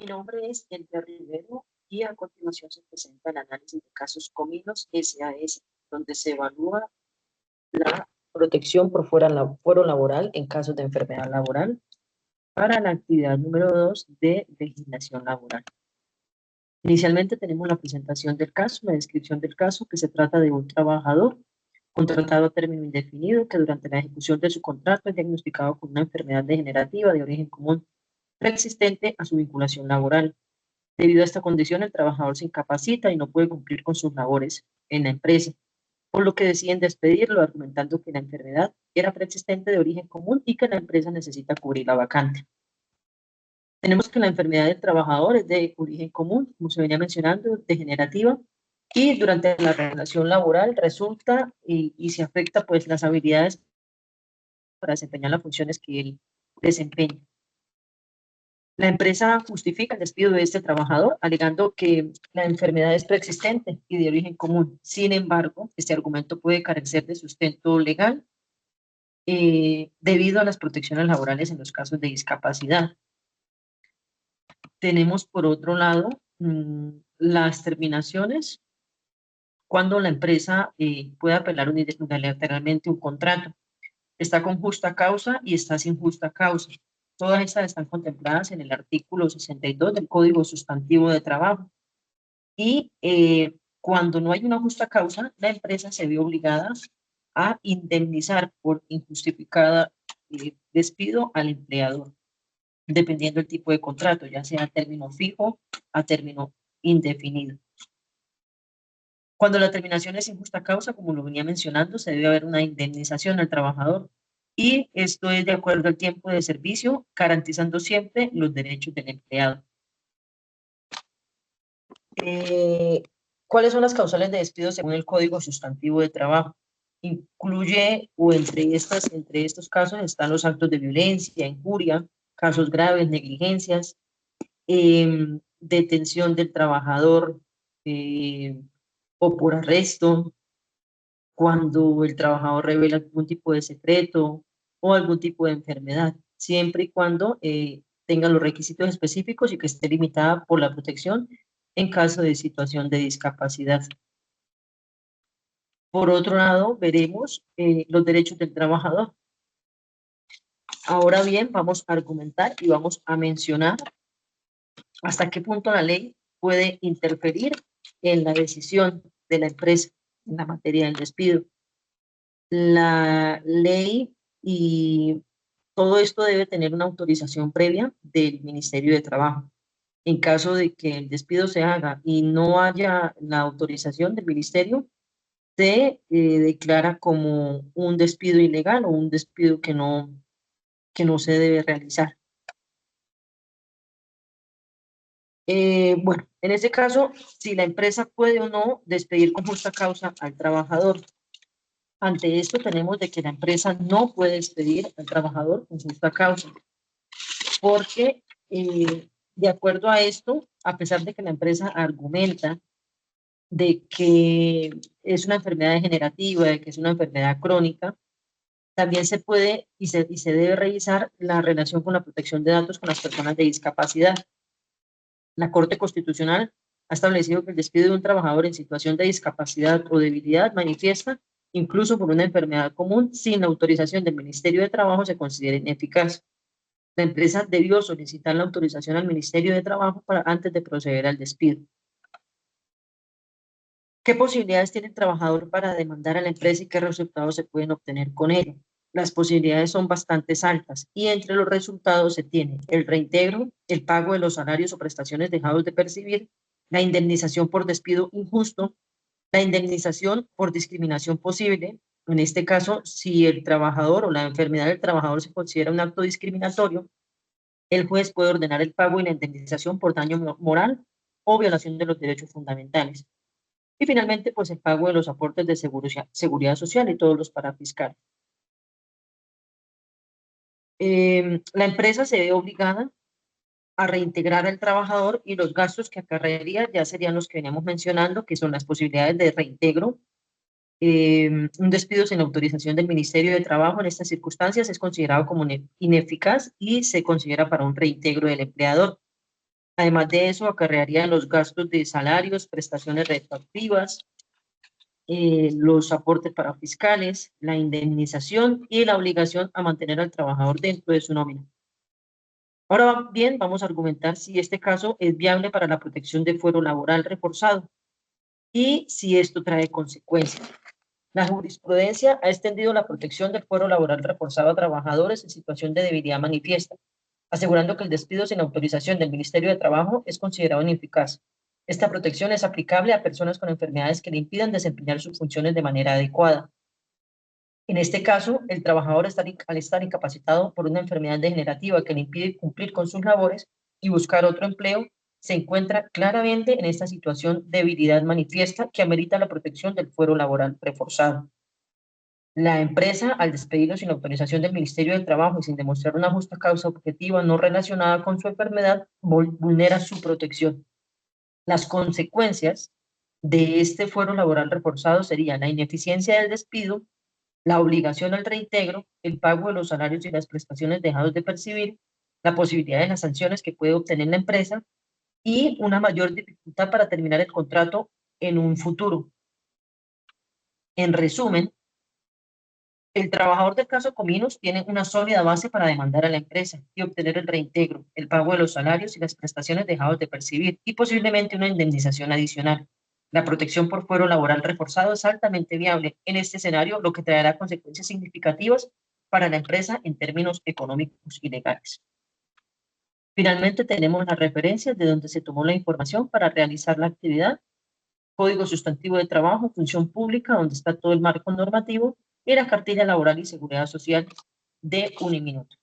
Mi nombre es Elber Rivero y a continuación se presenta el análisis de casos Cominos SAS, donde se evalúa la protección por fuero laboral en casos de enfermedad laboral para la actividad número 2 de legislación laboral. Inicialmente tenemos la presentación del caso, la descripción del caso, que se trata de un trabajador contratado a término indefinido que durante la ejecución de su contrato es diagnosticado con una enfermedad degenerativa de origen común preexistente a su vinculación laboral. Debido a esta condición, el trabajador se incapacita y no puede cumplir con sus labores en la empresa, por lo que deciden despedirlo, argumentando que la enfermedad era preexistente de origen común y que la empresa necesita cubrir la vacante. Tenemos que la enfermedad del trabajador es de origen común, como se venía mencionando, degenerativa, y durante la relación laboral resulta y se afecta pues las habilidades para desempeñar las funciones que él desempeña. La empresa justifica el despido de este trabajador alegando que la enfermedad es preexistente y de origen común. Sin embargo, este argumento puede carecer de sustento legal debido a las protecciones laborales en los casos de discapacidad. Tenemos, por otro lado, las terminaciones cuando la empresa puede apelar unilateralmente un contrato. Está con justa causa y está sin justa causa. Todas estas están contempladas en el artículo 62 del Código Sustantivo de Trabajo. Y cuando no hay una justa causa, la empresa se ve obligada a indemnizar por injustificada despido al empleador, dependiendo del tipo de contrato, ya sea a término fijo, a término indefinido. Cuando la terminación es sin justa causa, como lo venía mencionando, se debe haber una indemnización al trabajador. Y esto es de acuerdo al tiempo de servicio, garantizando siempre los derechos del empleado. ¿Cuáles son las causales de despido según el Código Sustantivo de Trabajo? Incluye, o entre estos casos están los actos de violencia, injuria, casos graves, negligencias, detención del trabajador o por arresto, cuando el trabajador revela algún tipo de secreto o algún tipo de enfermedad, siempre y cuando tenga los requisitos específicos y que esté limitada por la protección en caso de situación de discapacidad. Por otro lado, veremos los derechos del trabajador. Ahora bien, vamos a argumentar y vamos a mencionar hasta qué punto la ley puede interferir en la decisión de la empresa en la materia del despido. La ley y todo esto debe tener una autorización previa del Ministerio de Trabajo. En caso de que el despido se haga y no haya la autorización del ministerio, se declara como un despido ilegal o un despido que no se debe realizar. Bueno, en este caso, si la empresa puede o no despedir con justa causa al trabajador. Ante esto tenemos de que la empresa no puede despedir al trabajador con justa causa, porque de acuerdo a esto, a pesar de que la empresa argumenta de que es una enfermedad degenerativa, de que es una enfermedad crónica, también se puede y se debe revisar la relación con la protección de datos con las personas de discapacidad. La Corte Constitucional ha establecido que el despido de un trabajador en situación de discapacidad o debilidad manifiesta, incluso por una enfermedad común, sin la autorización del Ministerio de Trabajo, se considera ineficaz. La empresa debió solicitar la autorización al Ministerio de Trabajo antes de proceder al despido. ¿Qué posibilidades tiene el trabajador para demandar a la empresa y qué resultados se pueden obtener con ello? Las posibilidades son bastante altas y entre los resultados se tiene el reintegro, el pago de los salarios o prestaciones dejados de percibir, la indemnización por despido injusto, la indemnización por discriminación posible. En este caso, si el trabajador o la enfermedad del trabajador se considera un acto discriminatorio, el juez puede ordenar el pago y la indemnización por daño moral o violación de los derechos fundamentales. Y finalmente, pues el pago de los aportes de seguridad social y todos los parafiscales. La empresa se ve obligada a reintegrar al trabajador y los gastos que acarrearía ya serían los que veníamos mencionando, que son las posibilidades de reintegro. Un despido sin autorización del Ministerio de Trabajo en estas circunstancias es considerado como ineficaz y se considera para un reintegro del empleador. Además de eso, acarrearía los gastos de salarios, prestaciones retroactivas, los aportes para fiscales, la indemnización y la obligación a mantener al trabajador dentro de su nómina. Ahora bien, vamos a argumentar si este caso es viable para la protección de fuero laboral reforzado y si esto trae consecuencias. La jurisprudencia ha extendido la protección del fuero laboral reforzado a trabajadores en situación de debilidad manifiesta, asegurando que el despido sin autorización del Ministerio de Trabajo es considerado ineficaz. Esta protección es aplicable a personas con enfermedades que le impidan desempeñar sus funciones de manera adecuada. En este caso, el trabajador al estar incapacitado por una enfermedad degenerativa que le impide cumplir con sus labores y buscar otro empleo, se encuentra claramente en esta situación de debilidad manifiesta que amerita la protección del fuero laboral reforzado. La empresa, al despedirlo sin autorización del Ministerio del Trabajo y sin demostrar una justa causa objetiva no relacionada con su enfermedad, vulnera su protección. Las consecuencias de este fuero laboral reforzado serían la ineficiencia del despido, la obligación al reintegro, el pago de los salarios y las prestaciones dejados de percibir, la posibilidad de las sanciones que puede obtener la empresa y una mayor dificultad para terminar el contrato en un futuro. En resumen, el trabajador del caso Cominos tiene una sólida base para demandar a la empresa y obtener el reintegro, el pago de los salarios y las prestaciones dejados de percibir y posiblemente una indemnización adicional. La protección por fuero laboral reforzado es altamente viable en este escenario, lo que traerá consecuencias significativas para la empresa en términos económicos y legales. Finalmente tenemos las referencias de donde se tomó la información para realizar la actividad: Código Sustantivo de Trabajo, Función Pública, donde está todo el marco normativo, y la Cartilla Laboral y Seguridad Social de Uniminuto.